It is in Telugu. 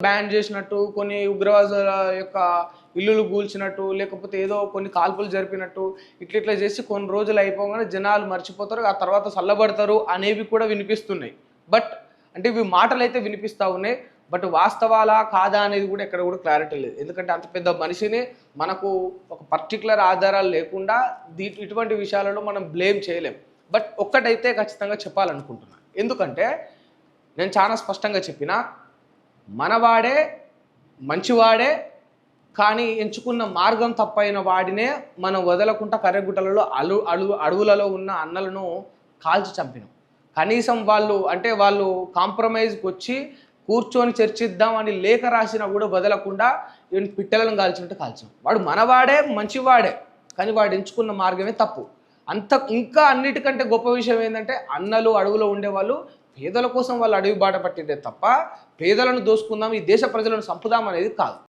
బ్యాన్ చేసినట్టు, కొన్ని ఉగ్రవాదుల యొక్క ఇల్లులు కూల్చినట్టు, లేకపోతే ఏదో కొన్ని కాల్పులు జరిపినట్టు ఇట్లా చేసి కొన్ని రోజులు అయిపోగానే జనాలు మర్చిపోతారు, ఆ తర్వాత చల్లబడతారు అనేవి కూడా వినిపిస్తున్నాయి. బట్ అంటే ఇవి మాటలు అయితే వినిపిస్తూ ఉన్నాయి, బట్ వాస్తవాలా కాదా అనేది కూడా ఎక్కడ కూడా క్లారిటీ లేదు. ఎందుకంటే అంత పెద్ద మనిషిని మనకు ఒక పర్టికులర్ ఆధారాలు లేకుండా ఇటువంటి విషయాలలో మనం బ్లేమ్ చేయలేం. బట్ ఒక్కటైతే ఖచ్చితంగా చెప్పాలనుకుంటున్నాను. ఎందుకంటే నేను చాలా స్పష్టంగా చెప్పిన, మనవాడే మంచివాడే, కానీ ఎంచుకున్న మార్గం తప్పైన వాడినే మనం వదలకుండా కర్రెగుట్టలలో అడవులలో ఉన్న అన్నలను కాల్చి చంపినాం. కనీసం వాళ్ళు కాంప్రమైజ్కి వచ్చి కూర్చొని చర్చిద్దామని లేఖ రాసినా కూడా వదలకుండా పిట్టలను కాల్చినట్టు కాల్చాం. వాడు మనవాడే మంచివాడే, కానీ వాడు ఎంచుకున్న మార్గమే తప్పు. ఇంకా అన్నిటికంటే గొప్ప విషయం ఏంటంటే, అన్నలు అడవులో ఉండేవాళ్ళు పేదల కోసం వాళ్ళు అడవి బాట పట్టిందే తప్ప పేదలను దోసుకుందాం, ఈ దేశ ప్రజలను చంపుదాం అనేది కాదు.